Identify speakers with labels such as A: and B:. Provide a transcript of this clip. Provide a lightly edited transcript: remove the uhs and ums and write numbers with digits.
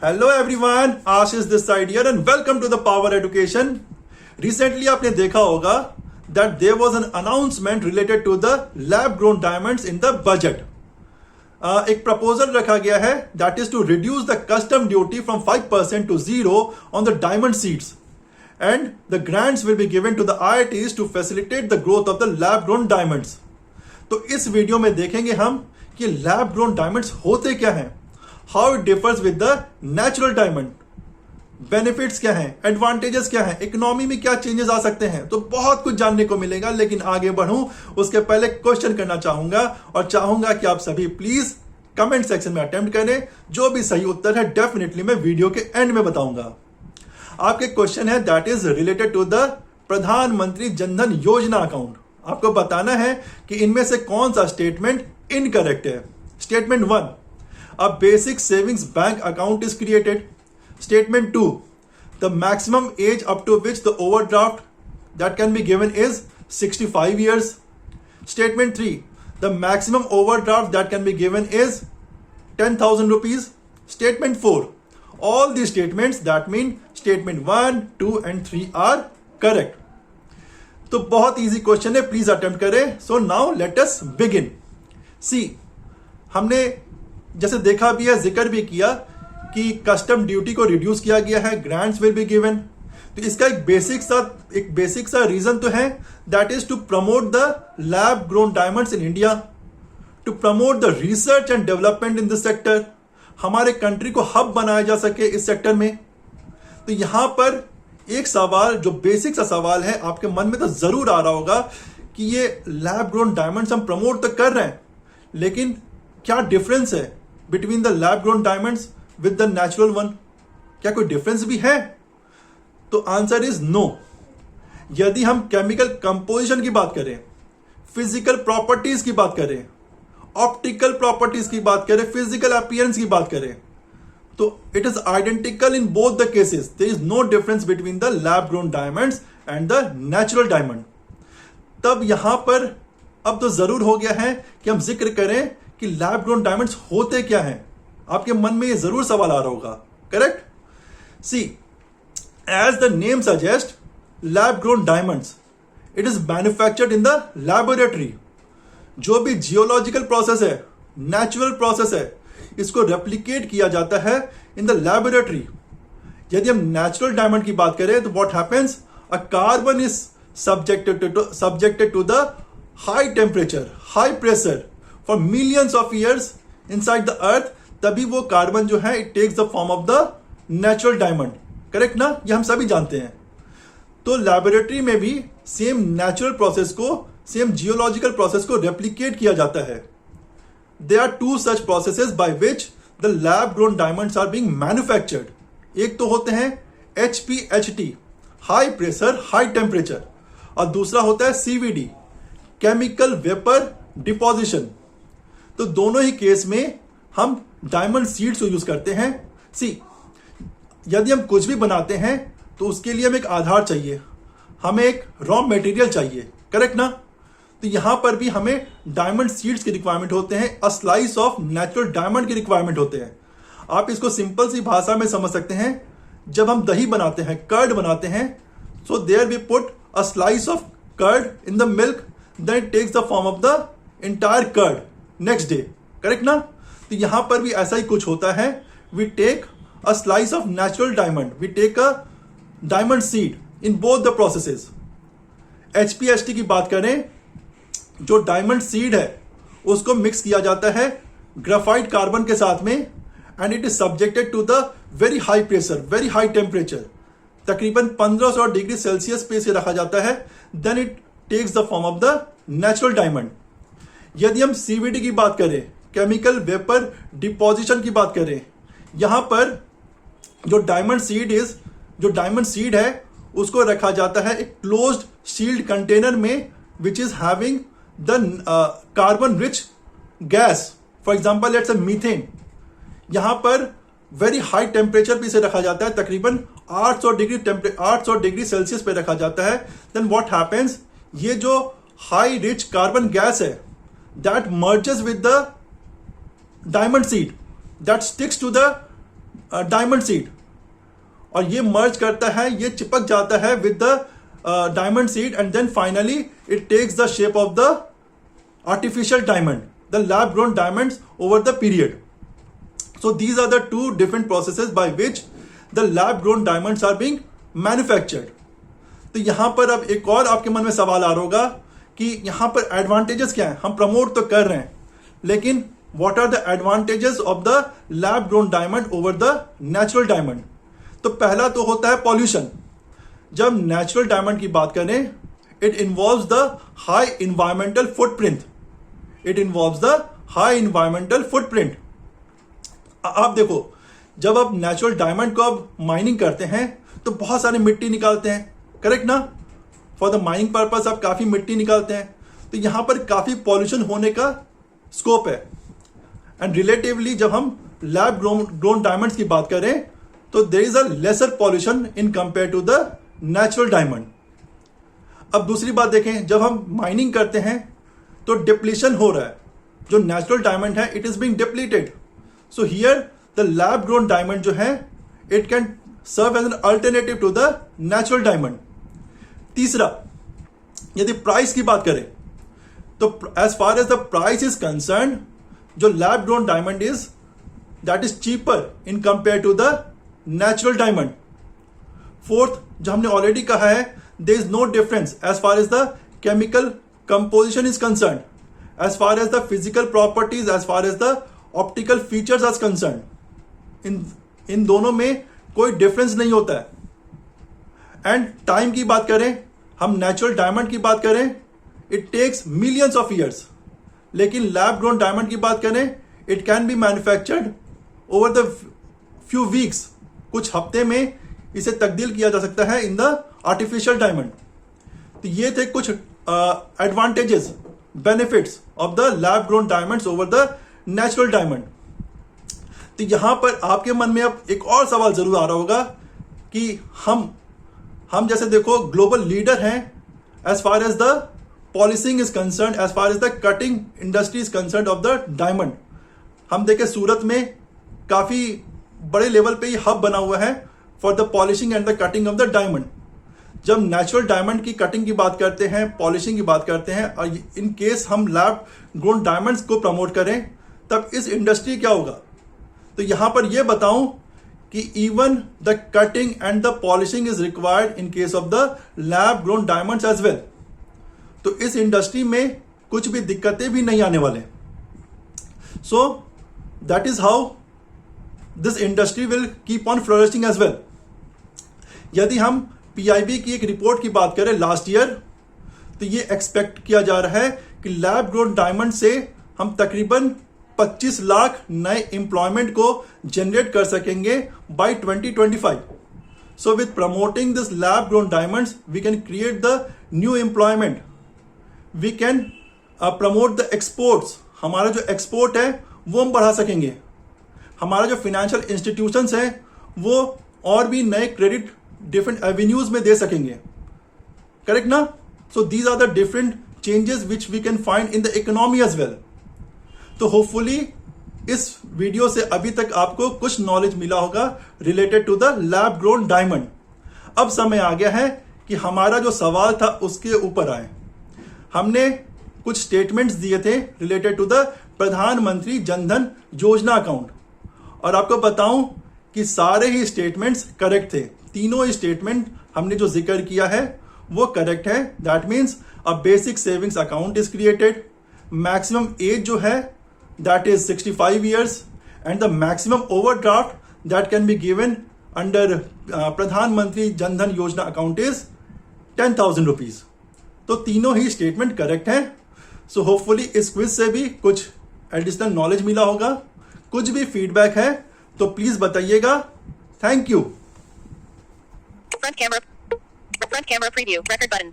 A: Hello everyone, Ashish this side here and welcome to the power education. Recently आपने देखा होगा that there was an announcement related to the lab grown diamonds in the budget. एक proposal रखा गया है that is to reduce the custom duty from 5% to 0 on the diamond seeds and the grants will be given to the IITs to facilitate the growth of the lab grown diamonds. तो इस video में देखेंगे हम कि lab grown diamonds होते क्या हैं, how it differs with the natural diamond, benefits क्या हैं, एडवांटेजेस क्या हैं, इकोनॉमी में क्या चेंजेस आ सकते हैं। तो बहुत कुछ जानने को मिलेगा, लेकिन आगे बढ़ूं उसके पहले क्वेश्चन करना चाहूंगा और चाहूंगा कि आप सभी प्लीज कमेंट सेक्शन में अटेम्प्ट करें। जो भी सही उत्तर है डेफिनेटली मैं वीडियो के एंड में बताऊंगा। आपके क्वेश्चन है that is related to the Pradhan Mantri Jan Dhan योजना अकाउंट। आपको बताना है कि इनमें से कौन सा स्टेटमेंट इनकरेक्ट है। Statement 1, a basic savings bank account is created. Statement 2, the maximum age up to which the overdraft that can be given is 65 years. Statement 3, the maximum overdraft that can be given is 10,000 rupees. Statement 4, all these statements, that mean statement 1, 2 and 3 are correct. तो बहुत easy question है, please attempt करें। So now let us begin. See, हमने जैसे देखा भी है, जिक्र भी किया कि कस्टम ड्यूटी को रिड्यूस किया गया है, ग्रांट्स विल बी गिवन। तो इसका एक बेसिक सा रीजन तो है that is to promote the lab grown diamonds in India, to promote the research and development in this sector. हमारे कंट्री को हब बनाया जा सके इस सेक्टर में। तो यहां पर एक सवाल, जो बेसिक सा सवाल है, आपके मन में तो जरूर आ रहा होगा कि ये लैब ग्रोन डायमंड्स हम प्रमोट तो कर रहे हैं, लेकिन क्या डिफरेंस है between the lab grown diamonds with the natural one? क्या कोई डिफरेंस भी है? तो आंसर इज नो। यदि हम केमिकल कंपोजिशन की बात करें, फिजिकल प्रॉपर्टीज की बात करें, ऑप्टिकल प्रॉपर्टीज की बात करें, फिजिकल अपीयरेंस की बात करें, तो it is identical in both the cases. There is no difference between the lab grown diamonds and the natural diamond. तब यहां पर अब तो जरूर हो गया है कि हम जिक्र करें कि लैब ग्रोन डायमंड्स होते क्या हैं। आपके मन में ये जरूर सवाल आ रहा होगा, correct? See, as the name suggest, lab grown diamonds, it is manufactured in the laboratory. जो भी जियोलॉजिकल प्रोसेस है, नेचुरल प्रोसेस है, इसको रेप्लिकेट किया जाता है इन द लैबोरेटरी। यदि हम नेचुरल डायमंड की बात करें तो what happens, a carbon is subjected to the high temperature, high pressure for millions of years inside the earth, तभी वो कार्बन जो है it takes the form of the natural diamond. Correct ना? ये हम सभी जानते हैं। तो लैबोरेटरी में भी सेम नेचुरल प्रोसेस को, सेम जियोलॉजिकल प्रोसेस को रेप्लिकेट किया जाता है। There are two such processes by which the lab grown diamonds are being manufactured. एक तो होते हैं HPHT, high pressure high temperature, और दूसरा होता है CVD, केमिकल वेपर डिपोजिशन। तो दोनों ही केस में हम डायमंड सीड्स को यूज करते हैं। सी, यदि हम कुछ भी बनाते हैं तो उसके लिए हमें एक आधार चाहिए, हमें एक रॉ मटेरियल चाहिए, करेक्ट ना? तो यहां पर भी हमें डायमंड सीड्स की रिक्वायरमेंट होते हैं, अ स्लाइस ऑफ नेचुरल डायमंड की रिक्वायरमेंट होते हैं। आप इसको सिंपल सी भाषा में समझ सकते हैं, जब हम दही बनाते हैं, कर्ड बनाते हैं, so there we put a slice of curd in the milk, then it takes the form of the entire curd next day, correct ना? तो यहां पर भी ऐसा ही कुछ होता है। We take a slice of natural diamond, we take a diamond seed in both the processes. HPHT की बात करें, जो डायमंड सीड है उसको मिक्स किया जाता है ग्राफाइट कार्बन के साथ में, and it is subjected to the very high pressure, very high temperature, तकरीबन 1500 डिग्री सेल्सियस पे से रखा जाता है, then it takes the form of the natural diamond. यदि हम CVD की बात करें, केमिकल वेपर डिपोजिशन की बात करें, यहां पर जो डायमंड सीड है उसको रखा जाता है एक क्लोज्ड सील्ड कंटेनर में, which is having the carbon rich gas, for example let's say methane. यहां पर वेरी हाई टेम्परेचर पे इसे रखा जाता है, तकरीबन 800 डिग्री सेल्सियस पे रखा जाता है। देन व्हाट हैपेंस, ये जो हाई रिच कार्बन गैस है that merges with the diamond seed, that sticks to the diamond seed, और ये मर्ज करता है, ये चिपक जाता है with the diamond seed, and then finally it takes the shape of the artificial diamond, the lab grown diamonds over the period. So these are the two different processes by which the lab grown diamonds are being manufactured. तो यहां पर अब एक और आपके मन में सवाल आ रहा होगा कि यहां पर एडवांटेजेस क्या है? हम प्रमोट तो कर रहे हैं, लेकिन what are the advantages of the lab grown diamond over the natural diamond? तो पहला तो होता है पॉल्यूशन. जब नेचुरल डायमंड की बात करें, it involves the high environmental footprint. It involves the high environmental footprint. आप देखो, जब आप नेचुरल डायमंड को आप माइनिंग करते हैं तो बहुत सारी मिट्टी निकालते हैं, करेक्ट ना? फॉर द माइनिंग पर्पस आप काफी मिट्टी निकालते हैं, तो यहां पर काफी पॉल्यूशन होने का स्कोप है. एंड रिलेटिवली जब हम लैब ग्रोन डायमंड्स की बात करें तो there is a lesser pollution in compare to the natural diamond. अब दूसरी बात देखें, जब हम माइनिंग करते हैं तो डिप्लीशन हो रहा है. जो नेचुरल डायमंड है, it is being depleted. So here the lab grown diamond जो है, it can serve as an alternative to the natural diamond. तीसरा, यदि प्राइस की बात करें तो as far as the price is concerned, जो lab grown diamond is, that is cheaper in compare to the natural diamond. Fourth, जो हमने already कहा है, there is no difference as far as the chemical composition is concerned, as far as the physical properties, as far as the optical features are concerned. इन दोनों में कोई difference नहीं होता है. एंड टाइम की बात करें, हम नेचुरल डायमंड की बात करें, it takes millions of years, लेकिन लैब ग्रोन डायमंड की बात करें, it can be manufactured over the few weeks. कुछ हफ्ते में इसे तब्दील किया जा सकता है इन द आर्टिफिशियल डायमंड. तो ये थे कुछ advantages, benefits of the lab grown diamonds over the natural diamond. तो यहां पर आपके मन में अब एक और सवाल जरूर आ रहा होगा कि हम जैसे देखो ग्लोबल लीडर हैं as far as the polishing is concern, as far as the cutting industry is concern of the diamond. हम देखें सूरत में काफी बड़े लेवल पे ये हब बना हुआ है for the polishing and the cutting of the diamond. जब नेचुरल डायमंड की कटिंग की बात करते हैं, पॉलिशिंग की बात करते हैं, और इन केस हम लैब ग्रोन डायमंड्स को प्रमोट करें, तब इस इंडस्ट्री क्या होगा? तो यहां पर यह बताऊं कि even the cutting and the polishing is required in case of the lab grown diamonds as well. तो इस इंडस्ट्री में कुछ भी दिक्कतें भी नहीं आने वाले. So that is how this industry will keep on flourishing as well. यदि हम पीआईबी की एक रिपोर्ट की बात करें लास्ट ईयर, तो ये एक्सपेक्ट किया जा रहा है कि लैब ग्रोन डायमंड से हम तकरीबन 25 लाख नए एम्प्लॉयमेंट को जनरेट कर सकेंगे by 2025. So with promoting this lab grown diamonds we can create the new employment. We can promote the exports. हमारा जो एक्सपोर्ट है वो हम बढ़ा सकेंगे. हमारा जो फाइनेंशियल इंस्टीट्यूशंस हैं वो और भी नए क्रेडिट डिफरेंट एवेन्यूज में दे सकेंगे, करेक्ट ना? So these are the different changes which we can find in the economy as well. तो होपफुली इस वीडियो से अभी तक आपको कुछ नॉलेज मिला होगा related to the lab grown diamond. अब समय आ गया है कि हमारा जो सवाल था उसके ऊपर आए. हमने कुछ स्टेटमेंट्स दिए थे related to the Pradhan Mantri Jan Dhan योजना अकाउंट, और आपको बताऊं कि सारे ही स्टेटमेंट्स करेक्ट थे. तीनों ही स्टेटमेंट हमने जो जिक्र किया है वो करेक्ट है. That means a basic savings account is created, maximum age जो है that is 65 years, and the maximum overdraft that can be given under प्रधानमंत्री जनधन योजना अकाउंट इज 10,000 रुपीज. तो तीनों ही स्टेटमेंट करेक्ट है. सो होपफुली इस क्विज से भी कुछ एडिशनल नॉलेज मिला होगा. कुछ भी फीडबैक है तो प्लीज बताइएगा. Thank you.
B: Front camera preview. Record button.